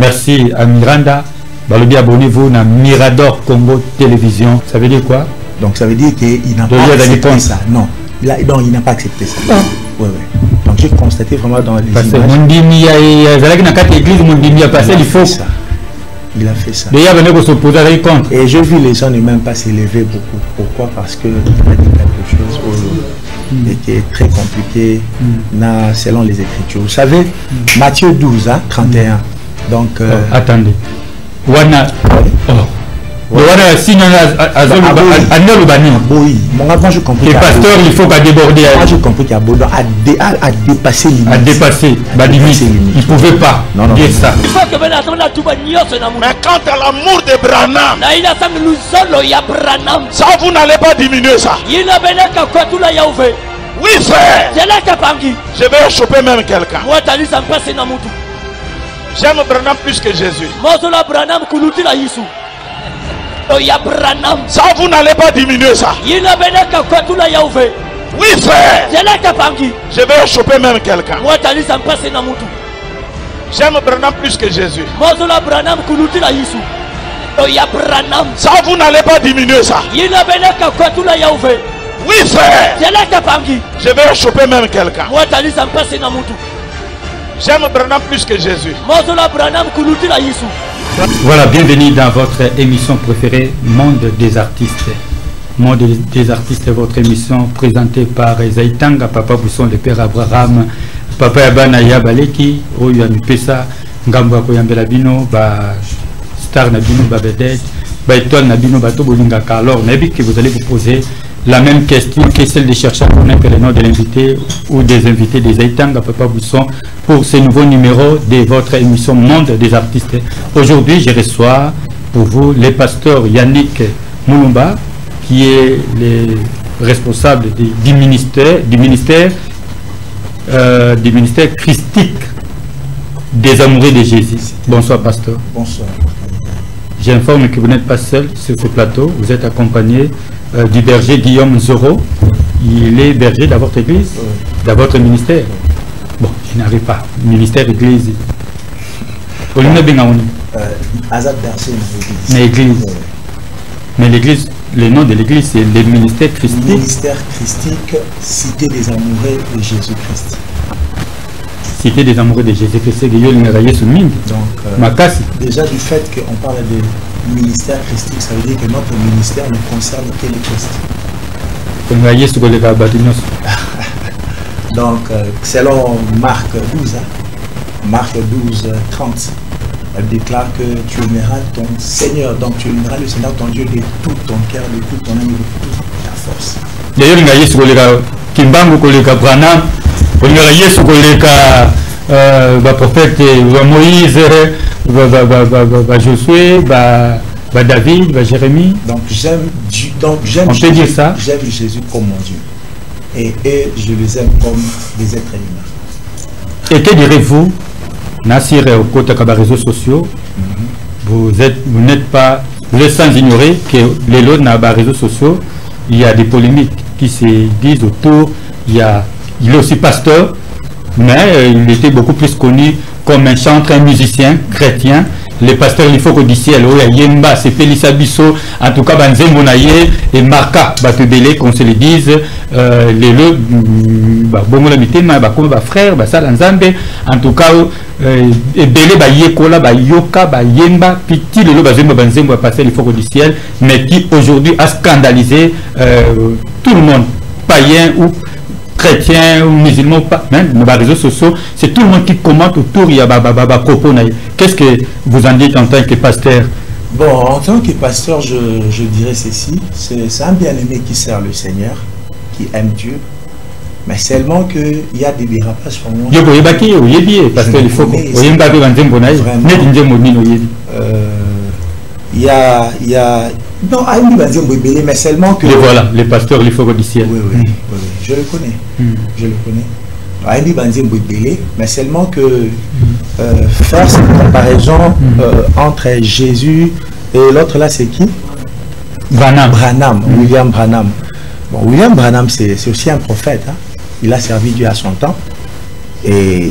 Merci à Miranda. Balobi, abonnez-vous à Mirador Congo Télévision. Ça veut dire quoi? Donc ça veut dire qu'il n'a pas accepté ça. Non, il n'a pas accepté ça. Oui, oui. Donc j'ai constaté vraiment dans les images. Il a fait ça. Et je vis les gens ne même pas s'élever beaucoup. Pourquoi? Parce qu'il a dit quelque chose qui est très compliqué selon les Écritures. Vous savez, Matthieu 12, 31. Donc, attendez. Wana. Voilà, sinon, moi je comprends. Les pasteurs, il faut qu'à déborder. Moi je comprends qu'il y a besoin à dépasser les limites. À dépasser les limites. Il ne pouvait pas dire ça. Mais quant à l'amour de Branham, ça vous n'allez pas diminuer ça. Oui frère. Je vais choper même quelqu'un. J'aime Branham plus que Jésus. Ça vous n'allez pas diminuer ça. Oui frère. Je vais choper même quelqu'un. J'aime Branham plus que Jésus. Ça vous n'allez pas diminuer ça. Oui frère. Je vais choper même quelqu'un. J'aime Branham plus que Jésus. Voilà, bienvenue dans votre émission préférée, Monde des artistes. Monde des artistes, votre émission présentée par Zaitanga, Papa Bousson, le Père Abraham, Papa Yabana Yabaleki, Oyami Pesa, Ngamba Koyambela Bino, Star Nabino, Babedette, Étoile Nabino, Bato Bolingaka. Alors, Nabi, que vous allez vous poser la même question que celle de chercher à connaître le nom de l'invité ou des invités des Zaitanga, Papa Bousson, pour ce nouveau numéro de votre émission Monde des artistes. Aujourd'hui, je reçois pour vous le pasteur Yannick Moulumba, qui est le responsable du ministère christique des amoureux de Jésus. Bonsoir, pasteur. Bonsoir. J'informe que vous n'êtes pas seul sur ce plateau. Vous êtes accompagné du berger Guillaume Zoro. Il est berger dans votre église, dans votre ministère. Bon, je n'arrive pas. Ministère, église. Mais l'église, le nom de l'église, c'est le ministère christique. Ministère christique, Cité des amoureux de Jésus-Christ. Cité des amoureux de Jésus-Christ. Donc, déjà du fait qu'on parle de ministère christique, ça veut dire que notre ministère ne concerne que le Christ. Donc, selon Marc 12, Marc 12, 30, elle déclare que tu aimeras ton Seigneur, donc tu aimeras le Seigneur ton Dieu de tout ton cœur, de toute ton âme, de toute ta force. D'ailleurs, prophète Moïse, Josué, David, Jérémie. Donc j'aime Jésus comme mon Dieu. Et je les aime comme des êtres humains. Et que direz-vous, Nassir au côté des réseaux sociaux, vous êtes sans ignorer que les lots dans les réseaux sociaux, il y a des polémiques qui se disent autour. Il est aussi pasteur, mais il était beaucoup plus connu comme un chanteur, un musicien chrétien. Les pasteurs, il faut que d'ici, Yemba, c'est Félissa Bisso, en tout cas, Banzembo Naye et Marca, Batubele, qu'on se le dise, les le, Bomolamité, frère, Salanzambe, en tout cas, Bele, Yekola, Yoka, Yemba, Piti, le Bazembo, Banzembo, passer il faut que du ciel, mais qui aujourd'hui a scandalisé tout le monde, païen ou chrétiens ou musulmans, même dans les réseaux sociaux, c'est tout le monde qui commente autour. Qu'est-ce que vous en dites en tant que pasteur? Bon, en tant que pasteur, je dirais ceci, c'est un bien-aimé qui sert le Seigneur, qui aime Dieu, mais seulement qu'il y a des dérapages pour moi. Parce qu'il faut il y a non, mais seulement que... Et voilà, les pasteurs, il faut que d'ici. Oui, je le connais. Je le connais. Mais seulement que faire cette comparaison entre Jésus et l'autre là, c'est qui? Branham, William Branham. Bon, William Branham, c'est aussi un prophète. Hein. Il a servi Dieu à son temps. Et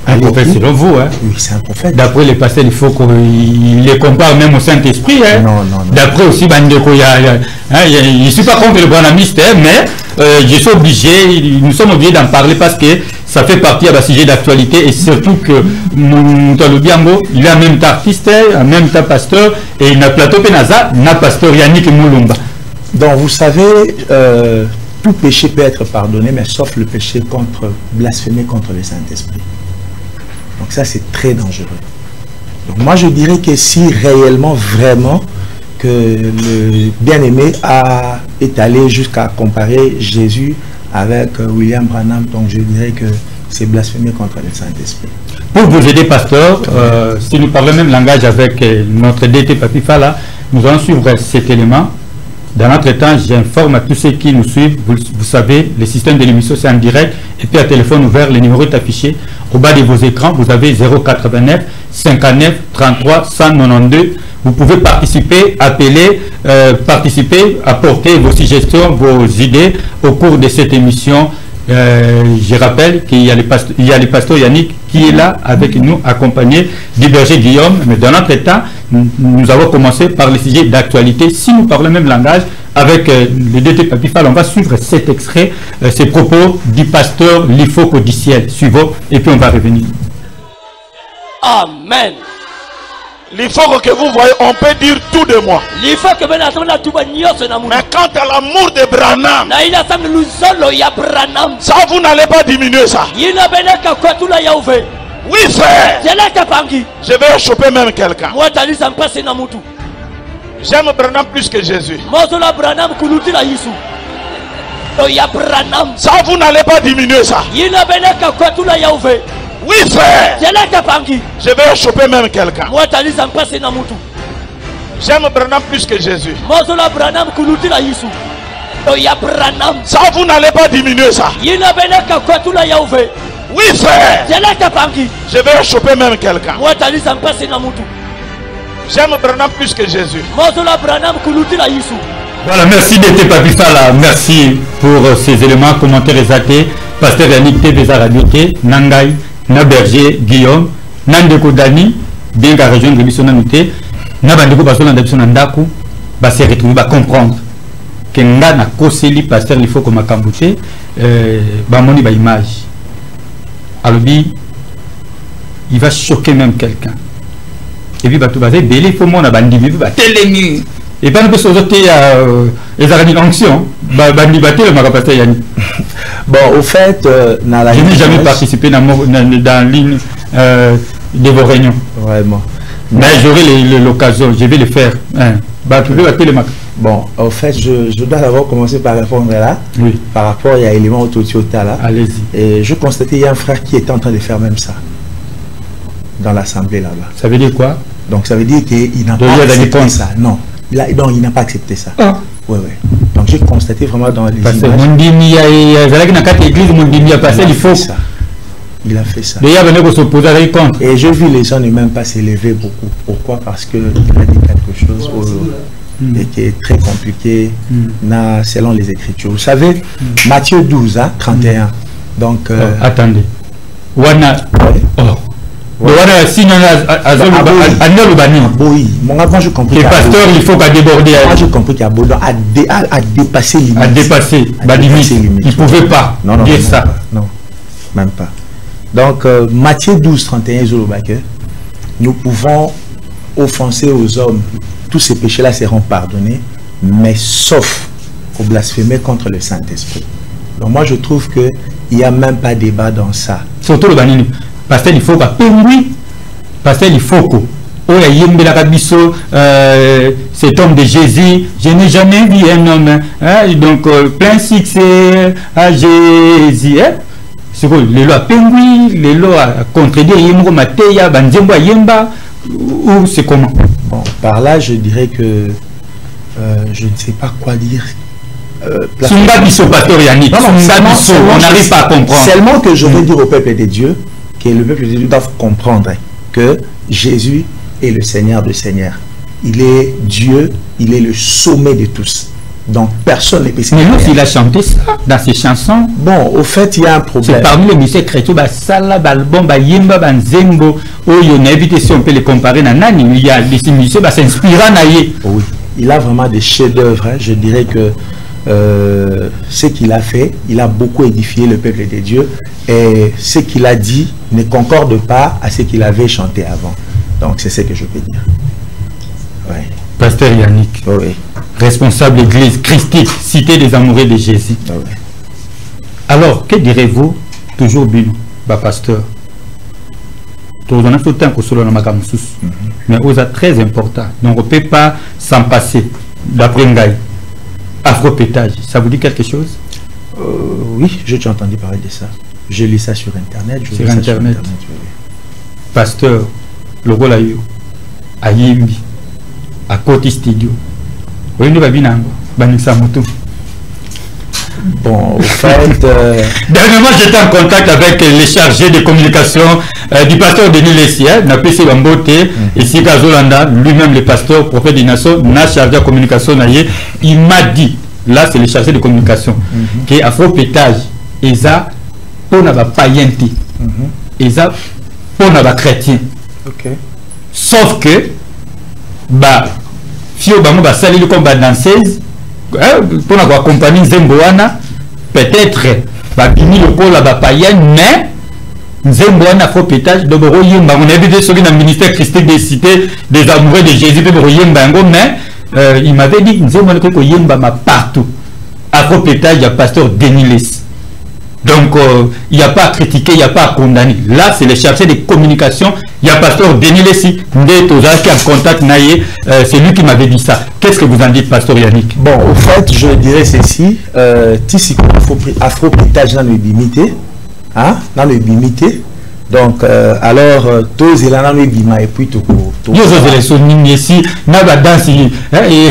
Un prophète selon vous, hein? Oui, c'est un prophète. D'après les pasteurs, il faut qu'il les compare même au Saint-Esprit. Hein? Non. D'après aussi, je ne suis pas contre le branhamiste, hein, mais je suis obligé, nous sommes obligés d'en parler parce que ça fait partie d'un sujet d'actualité et surtout que Moutalo Biango, il est en même temps artiste, en même temps pasteur et il n'a plateau Penaza, n'a pasteur Yannick Moulumba. Donc vous savez, tout péché peut être pardonné, mais sauf le péché contre blasphémer contre le Saint-Esprit. Donc ça c'est très dangereux. Donc moi je dirais que si réellement, vraiment, que le bien-aimé est allé jusqu'à comparer Jésus avec William Branham, donc je dirais que c'est blasphémer contre le Saint-Esprit. Pour vous aider, pasteur, si nous parlons même langage avec notre DT Papifala, nous allons suivre cet élément. Dans notre temps, j'informe à tous ceux qui nous suivent, vous savez, le système de l'émission c'est en direct, et puis à téléphone ouvert, le numéro est affiché. Au bas de vos écrans, vous avez 089 59 33 192. Vous pouvez participer, appeler, apporter vos suggestions, vos idées au cours de cette émission. Je rappelle qu'il y a le pasteur Yannick qui est là avec nous, accompagné du berger Guillaume. Mais dans notre temps, nous avons commencé par les sujets d'actualité. Si nous parlons le même langage avec le DT Papifal, on va suivre cet extrait, ces propos du pasteur Lifoko du ciel. Suivons et puis on va revenir. Amen. Il faut que vous voyez, on peut dire tout de moi. Mais quant à l'amour de Branham, ça vous n'allez pas diminuer ça. Oui frère, je vais choper même quelqu'un. J'aime Branham plus que Jésus. Ça vous n'allez pas diminuer ça. Oui frère, je vais choper même quelqu'un. J'aime Branham plus que Jésus. Ça vous n'allez pas diminuer ça. Oui frère, je vais choper même quelqu'un. J'aime Branham plus que Jésus. Voilà, merci d'être Papifala. Merci pour ces éléments, commentaires exaltés. Pasteur Yannick Tebeza Radioté, Nangai, Naberger, Guillaume, Nandeko Dani, bien qu'à région de l'émission Nanouté, Nabandeko Pasteur Nandepson Nandaku, va se retrouver, va comprendre que Nga na Koseli, Pasteur, il faut que ma Kambouché, Bamoni, ba image. Alobi, il va choquer même quelqu'un. Et puis, il il faut mon abandi, il va télémi. Et pas nous sommes autres, ils ont une onction. Bandi batté le Pasteur Yannick. Bon, au fait, je n'ai jamais participé dans ligne de vos réunions. Vraiment. Mais j'aurai l'occasion, je vais le faire. Bon, au fait, je dois d'abord commencer par répondre là. Oui. Par rapport à l'élément autotiota là. Allez-y. Et je constatais, il y a un frère qui était en train de faire même ça. Dans l'assemblée là-bas. Ça veut dire quoi? Donc ça veut dire qu'il n'a pas accepté ça. Non. Il n'a pas accepté ça. Ah. Oui. Donc j'ai constaté vraiment dans les parce images. Il a fait ça. Et j'ai vu les gens ne même pas s'élever beaucoup. Pourquoi? Parce qu'il a dit quelque chose et qui est très compliqué selon les Écritures. Vous savez, Matthieu 12, 31. Donc, attendez. Oui, moi je compris. Les pasteurs, il faut qu'à déborder. Moi je compris qu'il a dépassé limite. À dépasser. Il ne pouvait pas dire ça. Non, même pas. Donc, Matthieu 12, 31, nous pouvons offenser aux hommes. Tous ces péchés-là seront pardonnés, mais sauf au blasphémer contre le Saint-Esprit. Donc, moi je trouve qu'il n'y a même pas débat dans ça. Surtout le banini. Pasteur, il faut que Pasteur, il faut que cet homme de Jésus, je n'ai jamais vu un homme donc plein succès à Jésus. C'est quoi les lois pengui, les lois contredire Yembo Mateya, Banzembo Yemba, ou c'est comment? Bon, par là, je dirais que je ne sais pas quoi dire. Pasteur Yannick, on n'arrive pas à comprendre. Seulement que je veux dire au peuple de Dieu, que le peuple de Dieu doit comprendre que Jésus est le Seigneur des Seigneurs. Il est Dieu, il est le sommet de tous. Donc personne n'est pessimiste. Mais lorsqu'il a chanté ça dans ses chansons, bon, au fait, il y a un problème. C'est parmi les musiciens chrétiens, Sala, Balbon, Yemba, Banzembo, Oyo, évité si on peut les comparer, il y a des musiciens qui s'inspirent. Oui, il a vraiment des chefs-d'œuvre. Hein. Je dirais que ce qu'il a fait, il a beaucoup édifié le peuple de Dieu. Et ce qu'il a dit ne concorde pas à ce qu'il avait chanté avant. Donc c'est ce que je peux dire. Ouais. Pasteur Yannick, oui. Responsable église christique, cité des amoureux de Jésus. Oui. Alors, que direz-vous toujours bien, pasteur? Tout le temps que cela mais vous êtes très important. Donc on ne peut pas s'en passer. D'après Ngaï, afropétage, ça vous dit quelque chose? Oui, je t'ai entendu parler de ça. Je lis ça sur Internet. Sur Internet. Oui. Pasteur, le rôle à Yimbi, à Côte Studio. Oui, nous allons bon, au fait... Dernièrement, j'étais en contact avec les chargés de communication du pasteur Denis Lessia, n'a pas essayé d'emboter, et si Gazolanda, lui-même le pasteur, prophète des nations, n'a chargé de communication, il m'a dit, là c'est le chargé de communication, que Afropétage, et ça, pour n'a pas païenté, et ça, pour n'a pas chrétien. Sauf que, bah, Fio Bango va salir le combat danseuse pour avoir accompagné Zemboana, peut-être va finir le pôle là-bas païen, mais Zemboana faut pétage de Boroyemba. On a vu des dans le ministère christique des cités des amoureux de Jésus de Boroyemba, mais il m'avait dit Zemboana que Yemba m'a partout. Afro pétage, il y a pasteur Denis Lessi. Donc, il n'y a pas à critiquer, il n'y a pas à condamner. Là, c'est le chargé de communication. Il y a pasteur Denis Lessi, qui a contact Naye. C'est lui qui m'avait dit ça. Qu'est-ce que vous en dites, pasteur Yannick? Bon, au fait, je dirais ceci. Tissy afro-pétage dans le bimité. Hein? Dans le bimité. Donc, alors, tous les ans, et puis tout. Yo, je les souligne ici. N'a pas danse, et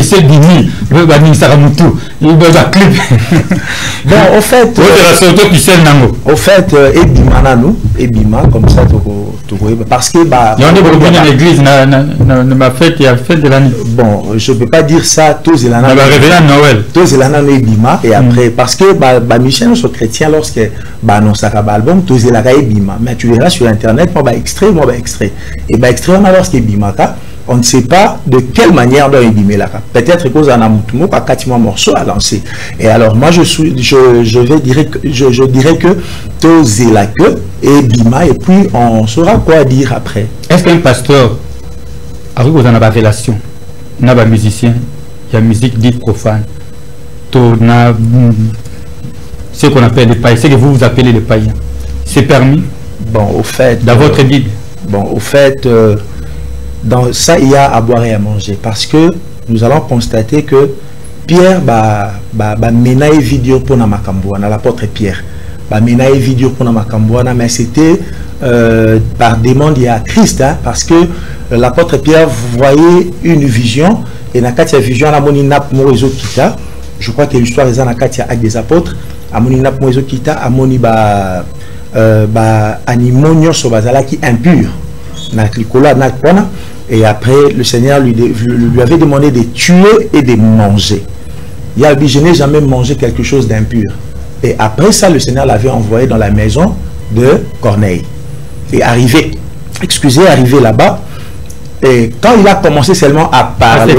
c'est Dini. Il va dire ça comme tout. Il va clip. Bon, au fait. Au fait, Ebima, nous, Ebima, comme ça, parce que, bah. Il y a une église, m'a fait, il y a fait de l'année. Bon, je ne peux pas dire ça, tous les ans. On va révéler à Noël. Tous les ans, Ebima, et après, parce que, bah, Michel, nous sommes chrétiens, lorsque, bah, non, ça va album, tous les ans, Ebima. Mais tu verras sur Internet, moi, bah, extrait. Et bah, extrait, lorsque Ebima, on ne sait pas de quelle manière doit ébimer là. Peut-être que a un pas 4 morceaux à lancer. Et alors moi je dirais que toser la queue et bima et puis on saura quoi dire après. Est-ce qu'un pasteur arrive dans la relation, n'a pas musicien, il y a musique dite profane, ce qu'on appelle les païens, ce que vous appelez les païens, c'est permis? Bon, au fait, dans votre Bible. Bon, au fait. Dans ça, il y a à boire et à manger parce que nous allons constater que Pierre menaille vidéo pour na makambouana, l'apôtre Pierre menaille vidéo pour na makambouana, mais c'était par demande à Christ, hein, parce que l'apôtre Pierre voyait une vision et na katia vision la moni nap morezo kita. Je crois que l'histoire est na katia avec des apôtres à moni nap morezo kita à moni animonio so bazala qui impur na klikola na kwana. Et après, le Seigneur lui avait demandé de tuer et de manger. Il a dit, je n'ai jamais mangé quelque chose d'impur. Et après ça, le Seigneur l'avait envoyé dans la maison de Corneille. Et arrivé là-bas, et quand il a commencé seulement à parler...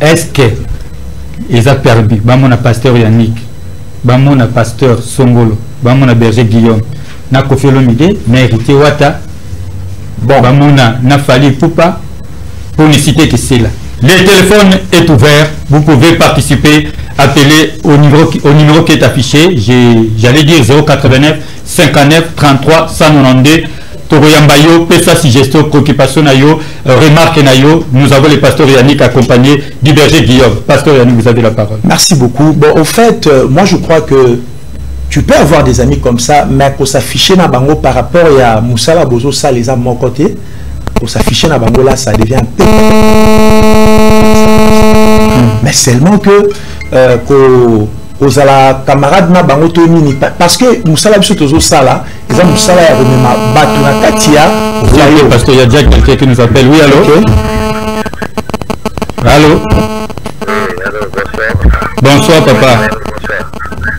Est-ce que ils ont perdu? Mon pasteur Yannick, mon pasteur Songolo, mon berger Guillaume, na Kofi Olomide, na hérité Wata, bon, na Fali Poupa, pour ne citer que c'est là. Le téléphone est ouvert, vous pouvez participer, appeler au numéro qui est affiché, j'allais dire 089 59 33 192. Toroyambayo, Pesa Suggestion, Préoccupation Nayo, Remarque Nayo. Nous avons le pasteur Yannick accompagné du berger Guillaume. Pasteur Yannick, vous avez la parole. Merci beaucoup. Bon, au fait, moi je crois que tu peux avoir des amis comme ça, mais pour s'afficher dans Bango par rapport à Moussala Bozo, ça les a de mon côté. Pour s'afficher dans Bango là, ça devient un peu. Mais seulement que aux ala camarades na bango to nini parce que musala biso tozo sala ils ont musala ya remema batu na katia oui parce qu'il y a déjà quelqu'un qui nous appelle. Oui, allô? Okay. Allô? Bonsoir papa.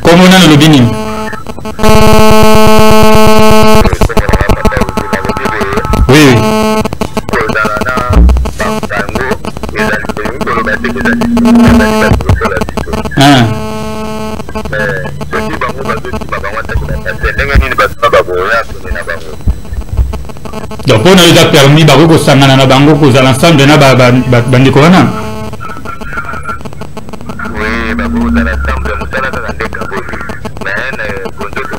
Comment on a le Bénin? Oui, oui. Donc on a déjà permis Baroko Sangana na bango ko l'ensemble de na bandeko wana. Oui, Baroko za l'ensemble musala za ndeka bozi. Mais bonjo to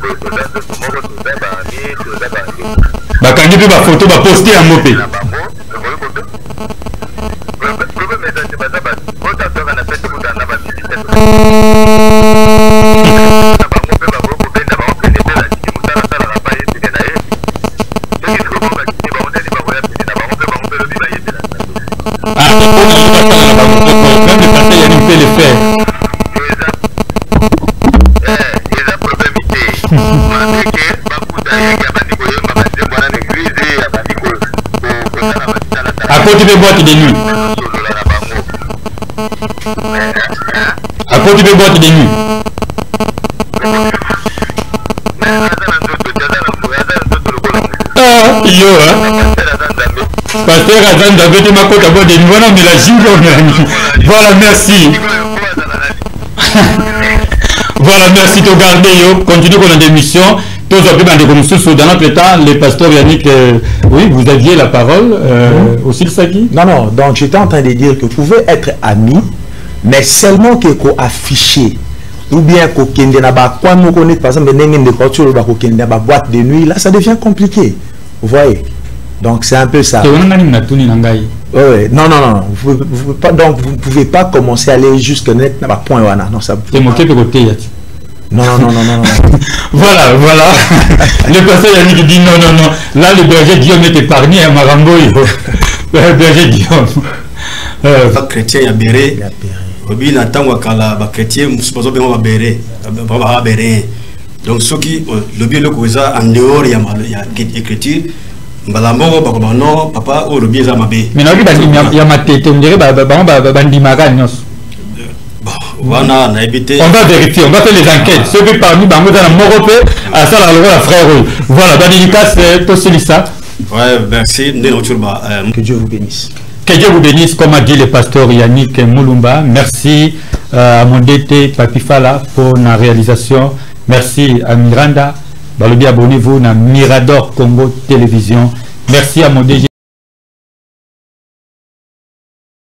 bakangi pe ba photo ba poster en mopé. À côté de boîte de nuit. À côté de boîte de nuit. Ah, yo, hein. Pasteur Azan d'Abete Makota boîte de nuit. Voilà, mais la gigue, voilà, merci. Voilà, merci de garder, yo. Continue con l'émission. Tous dans notre temps, le pasteur Yannick, oui, vous aviez la parole aussi le Saki. Non, non, donc j'étais en train de dire que vous pouvez être amis, mais seulement que vous affichez, ou bien que quand nous connaissons, par exemple, des boîte de nuit, là, ça devient compliqué. Vous voyez? Donc c'est un peu ça. Oui, non, non, non, donc vous ne pouvez pas commencer à aller jusqu'à net point. Non, ça. Non, non, non, non, non. Voilà, voilà. Le pasteur Yannick dit non, non, non. Là, le berger Guillaume est épargné à Marambo. Le berger Guillaume. Les chrétiens, il y a béré. Obi na tangwa kala ba chrétien musubazo be ba béré. Ba béré. Donc ceux qui le bien le causa en dehors il y a écriture. Mbalambo ba ko non papa o le bien za mabe. Mais non, il y a ma tête, on dirait ba bandimaka nyos. On va vérifier, on va faire les enquêtes. Ceux qui parmi Bango dans la Moropé, à ça la frère. Voilà, dans dédicace, c'est ça. Ouais, merci. Que Dieu vous bénisse. Que Dieu vous bénisse, comme a dit le pasteur Yannick Moulumba. Merci à mon DT Papi Fala pour la réalisation. Merci à Miranda. Abonnez-vous à Mirador Congo Télévision. Merci à mon DG.